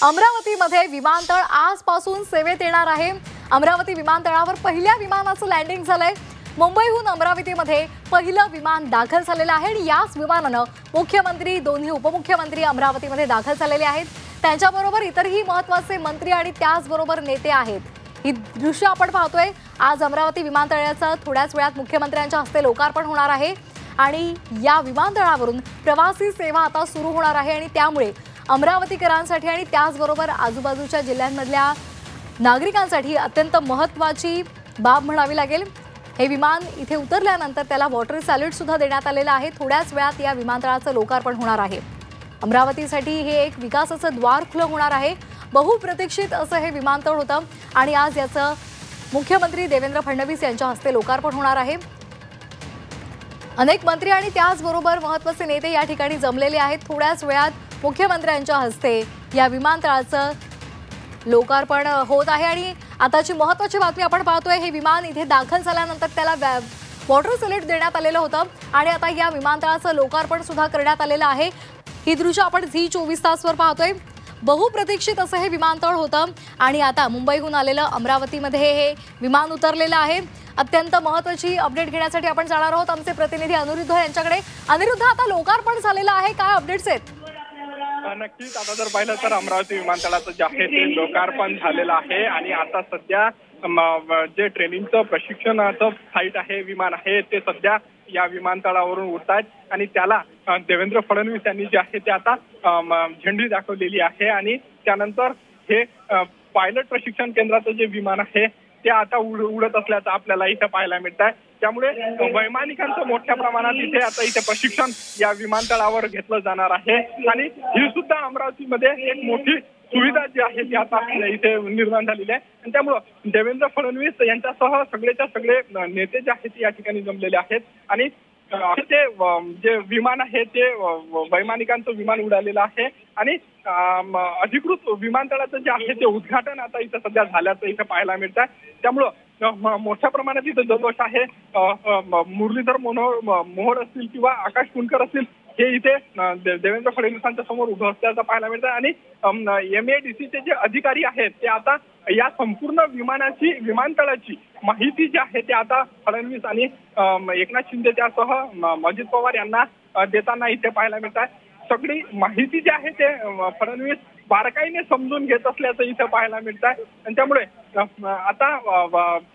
अमरावतीमध्ये विमानतळ आजपासून सेवेत येणार आहे। अमरावती विमानतळावर पहिल्या विमानाचं लँडिंग झालंय। मुंबईहून अमरावतीमध्ये पहिलं विमान दाखल झालेलं आहे आणि याच विमानानं मुख्यमंत्री, दोन्ही उपमुख्यमंत्री अमरावतीमध्ये दाखल झालेले आहेत। त्यांच्याबरोबर इतरही महत्त्वाचे मंत्री आणि त्याचबरोबर नेते आहेत। ही दृश्य आपण पाहतोय। आज अमरावती विमानतळाचं थोड्याच वेळात मुख्यमंत्र्यांच्या हस्ते लोकार्पण होणार आहे आणि या विमानतळावरून प्रवासी सेवा आता सुरू होणार आहे आणि त्यामुळे अमरावतीकरांसाठी आणि त्याचबरोबर आजूबाजूच्या जिल्ह्यांमधल्या नागरिकांसाठी अत्यंत महत्त्वाची बाब म्हणावी लागेल। हे विमान इथे उतरल्यानंतर त्याला वॉटर सॅल्यूट सुद्धा देण्यात आलेला आहे। थोड्याच वेळात या विमानतळाचं लोकार्पण होणार आहे। अमरावतीसाठी हे एक विकासाचं द्वार खुलं होणार आहे। बहुप्रतीक्षित असं हे विमानतळ होतं आणि आज याचं मुख्यमंत्री देवेंद्र फडणवीस यांच्या हस्ते लोकार्पण होणार आहे। अनेक मंत्री आणि त्याचबरोबर महत्त्वाचे नेते या ठिकाणी जमलेले आहेत। थोड्याच वेळात मुख्यमंत्र्यांच्या हस्ते या विमानतळाचं लोकार्पण होत आहे आणि आताची महत्त्वाची बातमी आपण पाहतोय। हे विमान इथे दाखल झाल्यानंतर त्याला वॉटर सॅल्यूट देण्यात आलेलं होतं आणि आता या विमानतळाचं लोकार्पण सुद्धा करण्यात आलेलं आहे। ही दृश्य आपण झी24 तासवर पाहतोय। बहुप्रतीक्षित असं हे विमानतळ होतं आणि आता मुंबईहून आलेलं अमरावतीमध्ये हे विमान उतरलेलं आहे। अत्यंत महत्त्वाची अपडेट घेण्यासाठी आपण जाणार आहोत आमचे प्रतिनिधी अनिरुद्ध यांच्याकडे। अनिरुद्ध, आता लोकार्पण झालेलं आहे, काय अपडेट्स आहेत? नक्कीच, आता जर पाहिलं तर अमरावती विमानतळाचं जे आहे ते लोकार्पण झालेलं आहे आणि आता सध्या जे ट्रेनिंगचं प्रशिक्षणाचं फ्लाईट आहे, विमान आहे, ते सध्या या विमानतळावरून उडत आहेत आणि त्याला देवेंद्र फडणवीस यांनी जे आहे ते आता झेंडी दाखवलेली आहे आणि त्यानंतर हे पायलट प्रशिक्षण केंद्राचं जे विमान आहे ते आता उडत असल्याचं आपल्याला इथे पाहायला मिळत आहे। त्यामुळे वैमानिकांचं मोठ्या प्रमाणात इथे प्रशिक्षण या विमानतळावर घेतलं जाणार आहे आणि ही सुद्धा अमरावतीमध्ये एक मोठी सुविधा जी आहे ती आता इथे निर्माण झालेली आहे आणि त्यामुळं देवेंद्र फडणवीस यांच्यासह सगळेच्या सगळे नेते जे आहेत या ठिकाणी जमलेले आहेत आणि ते जे विमान आहे ते वैमानिकांचं विमान उडालेलं आहे आणि अधिकृत विमानतळाचं जे आहे ते उद्घाटन आता इथं सध्या झाल्याचं इथं पाहायला मिळत आहे। त्यामुळं मोठ्या प्रमाणात इथं जल्लोष आहे। मुरलीधर मोहोळ असतील किंवा आकाश कुंडकर असतील हे इथे देवेंद्र फडणवीसांच्या समोर उभं असल्याचं पाहायला मिळतं आणि MADCचे जे अधिकारी आहेत ते आता या संपूर्ण विमानतळाची माहिती जी आहे ते आता फडणवीस आणि एकनाथ शिंदे त्यासह अजित पवार यांना देताना इथे पाहायला मिळत आहे। सगळी माहिती जी आहे ते फडणवीस बारकाईने समजून घेत असल्याचं इथं पाहायला मिळत आहे आणि त्यामुळे आता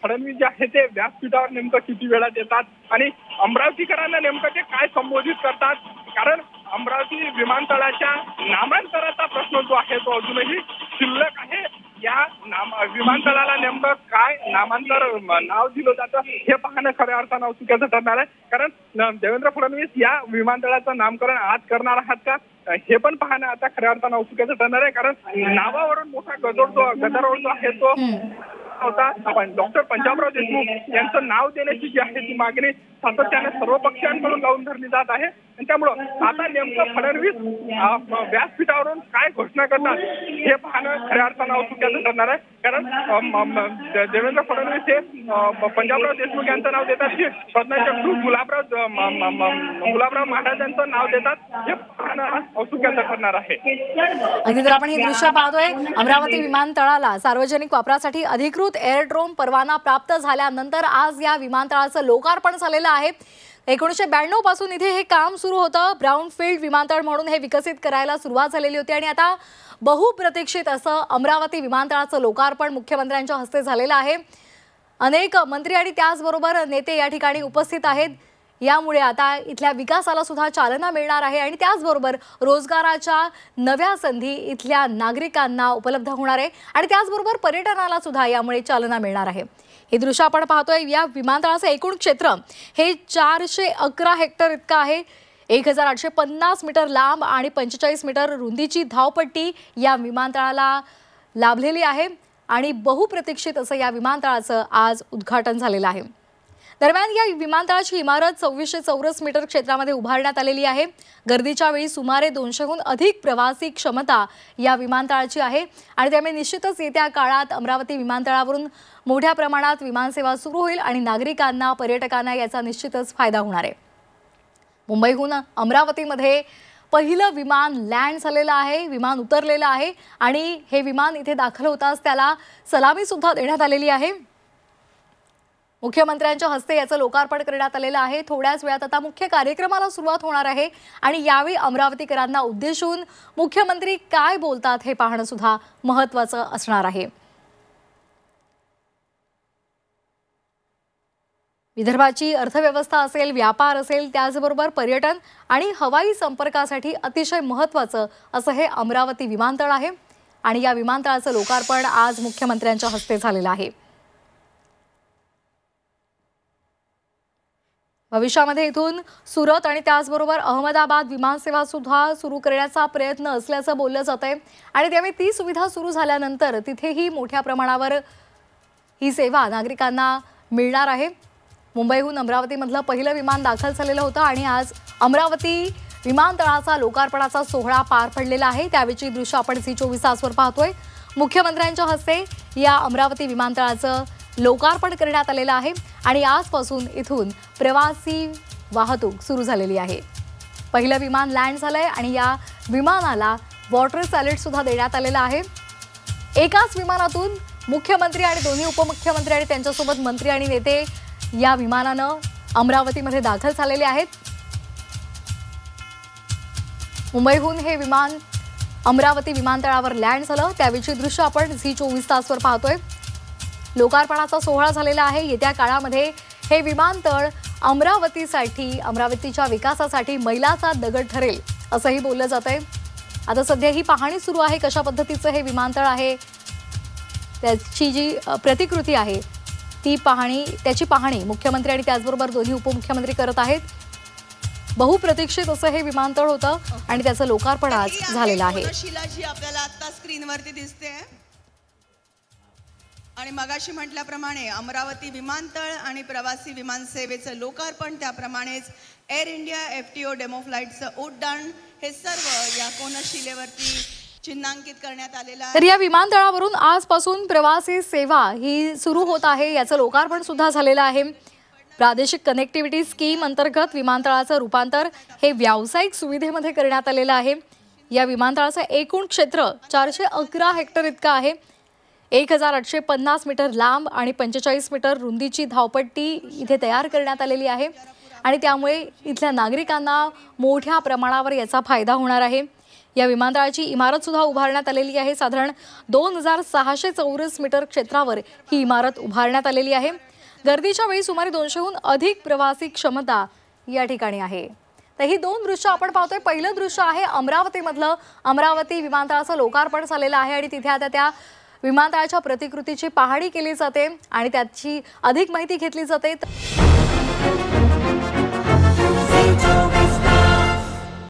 फडणवीस जे आहे ते व्यासपीठावर नेमकं किती वेळात येतात आणि अमरावतीकरांना नेमकं ते काय संबोधित करतात, कारण अमरावती विमानतळाच्या नामांतराचा प्रश्न जो आहे तो अजूनही शिल्लक आहे। या विमानतळाला नेमकं काय नाव दिलं जातं हे पाहणं खऱ्या अर्थानं चुकीचं ठरणार आहे, कारण देवेंद्र फडणवीस या विमानतळाचं नामकरण आज करणार आहात का हे पण पाहणं आता खऱ्या अर्थानं चुकीचं ठरणार आहे, कारण नावावरून मोठा गदारोळ जो आहे तो होता। डॉक्टर पंजाबराव देशमुख यांचं नाव देण्याची जी आहे ती मागणी सातत्याने सर्व पक्षांकडून लावून धरली जात आहे आणि त्यामुळं आता नेमकं फडणवीस व्यासपीठावरून काय घोषणा करतात हे पाहणं खऱ्या अर्थानं चुकीचं ठरणार आहे, कारण देवेंद्र फडणवीस हे पंजाबराव देशमुख यांचं नाव देतात की पद्मश्री गुलाबराव महाराज यांचं नाव देतात हे पाहणं चुकीचं ठरणार आहे। अगदी आपण हे दृश्य पाहतोय। अमरावती विमानतळाला सार्वजनिक वापरासाठी अधिकृत एअरड्रोम परवाना प्राप्त झाल्यानंतर आज या विमानतळाचं लोकार्पण झालेलं आहे। 1992 पासून इथे हे काम सुरू होतं। ब्राउनफील्ड विमानतळ म्हणून हे विकसित करायला सुरुवात झालेली होती आणि आता बहुप्रतीक्षित असं अमरावती विमानतळाचं लोकार्पण मुख्यमंत्र्यांच्या हस्ते झालेलं आहे। अनेक मंत्री आणि त्याचबरोबर नेते या ठिकाणी उपस्थित आहेत। यामुळे आता इथल्या विकासाला सुद्धा चालना मिळणार आहे आणि त्याचबरोबर रोजगाराच्या नव्या संधी इथल्या नागरिकांना उपलब्ध होणार आहे आणि त्याचबरोबर पर्यटनाला सुद्धा यामुळे चालना मिळणार आहे। हे दृश्य आपण पाहतोय। या विमानतळाचं एकूण क्षेत्र हे 411 हेक्टर इतकं आहे। 1850 मीटर लांब आणि 45 मीटर रुंदीची धावपट्टी या विमानतळाला लाभलेली आहे आणि बहुप्रतीक्षित असं या विमानतळाचं आज उद्घाटन झालेलं आहे। दरम्यान या विमानतळाची इमारत 2600 चौरस मीटर क्षेत्रामध्ये उभारण्यात आलेली आहे। गर्दीच्या वेळी सुमारे 200हून अधिक प्रवासी क्षमता या विमानतळाची आहे आणि त्यामुळे निश्चितच येत्या काळात अमरावती विमानतळावरून मोठ्या प्रमाणात विमानसेवा सुरू होईल आणि नागरिकांना, पर्यटकांना याचा निश्चितच फायदा होणार आहे। मुंबईहून अमरावतीमध्ये पहिलं विमान लँड झालेलं आहे, विमान उतरलेलं आहे आणि हे विमान इथे दाखल होताच त्याला सलामी सुद्धा देण्यात आलेली आहे। मुख्यमंत्र्यांच्या हस्ते याचं लोकार्पण करण्यात आलेलं आहे। थोड्याच वेळात आता मुख्य कार्यक्रमाला सुरुवात होणार आहे आणि यावेळी अमरावतीकरांना उद्देशून मुख्यमंत्री काय बोलतात हे पाहणं सुद्धा महत्त्वाचं असणार आहे। विदर्भाची अर्थव्यवस्था असेल, व्यापार असेल, त्याचबरोबर पर्यटन आणि हवाई संपर्कासाठी अतिशय महत्त्वाचं असं हे अमरावती विमानतळ आहे आणि या विमानतळाचं लोकार्पण आज मुख्यमंत्र्यांच्या हस्ते झालेलं आहे। भविष्यामध्ये इथून सुरत आणि त्याचबरोबर अहमदाबाद विमानसेवा सुद्धा सुरू करण्याचा प्रयत्न असल्याचं बोललं जातंय आणि त्यामुळे ती सुविधा सुरू झाल्यानंतर तिथेही मोठ्या प्रमाणावर ही सेवा नागरिकांना मिळणार आहे। मुंबईहून अमरावतीमधलं पहिलं विमान दाखल झालेलं होतं आणि आज अमरावती विमानतळाचा लोकार्पणाचा सोहळा पार पडलेला आहे। त्यावेळची दृश्य आपण झी24 तासवर पाहतोय। मुख्यमंत्र्यांच्या हस्ते या अमरावती विमानतळाचं लोकार्पण करण्यात आलेलं आहे आणि आजपासून इथून प्रवासी वाहतूक सुरू झालेली आहे। पहिलं विमान लँड झालंय आणि या विमानाला वॉटर सॅलेड सुद्धा देण्यात आलेला आहे। एकाच विमानातून मुख्यमंत्री आणि दोन्ही उपमुख्यमंत्री आणि त्यांच्यासोबत मंत्री आणि नेते या विमानानं अमरावतीमध्ये दाखल झालेले आहेत। मुंबईहून हे विमान अमरावती विमानतळावर लँड झालं त्यावेळची दृश्य आपण झी24 तासवर पाहतोय। लोकार्पणाचा सोहळा झालेला आहे। येत्या काळामध्ये हे विमानतळ अमरावतीच्या विकासासाठी मैलाचा दगड ठरेल असंही बोललं जातंय। आता सध्या ही पाहणी सुरू आहे कशा पद्धतीचं हे विमानतळ आहे, त्याची जी प्रतिकृती आहे त्याची पाहणी मुख्यमंत्री आणि त्याचबरोबर दोन्ही उपमुख्यमंत्री करत आहेत। बहुप्रतीक्षित असं हे विमानतळ होतं आणि त्याचं लोकार्पण आज झालेलं आहे। कोनशिला आपल्याला आता स्क्रीनवरती दिसते आणि मगाशी म्हटल्याप्रमाणे अमरावती विमानतळ आणि प्रवासी विमान सेवेचं लोकार्पण, त्याप्रमाणेच एअर इंडिया FTO डेमो फ्लाईटचं उड्डाण हे सर्व या कोनशिलेवरती चिन्हांकित करण्यात आलेलं आहे। तर या विमानतळावरून आजपासून प्रवासी सेवा ही सुरू होत आहे, याचं लोकार्पण सुद्धा झालेलं आहे। प्रादेशिक कनेक्टिव्हिटी स्कीम अंतर्गत विमानतळाचं रूपांतर हे व्यावसायिक सुविधेमध्ये करण्यात आलेलं आहे। या विमानतळाचं एकूण क्षेत्र 411 हेक्टर इतकं आहे। 1850 मीटर लांब आणि 45 मीटर रुंदीची धावपट्टी इथे तयार करण्यात आलेली आहे आणि त्यामुळे इथल्या नागरिकांना मोठ्या प्रमाणावर याचा फायदा होणार आहे। या विमानतळाची इमारत सुद्धा उभारण्यात आलेली आहे। साधारण 2600 चौरस मीटर क्षेत्रावर ही इमारत उभारण्यात आलेली आहे। गर्दीच्या वेळी सुमारे 200हून अधिक प्रवासी क्षमता या ठिकाणी आहे। तर ही दोन दृश्य आपण पाहतोय। पहिलं दृश्य आहे अमरावतीमधलं। अमरावती विमानतळाचं लोकार्पण झालेलं आहे आणि तिथे आता त्या विमानतळाच्या प्रतिकृतीची पाहणी केली जाते आणि त्याची अधिक माहिती घेतली जाते।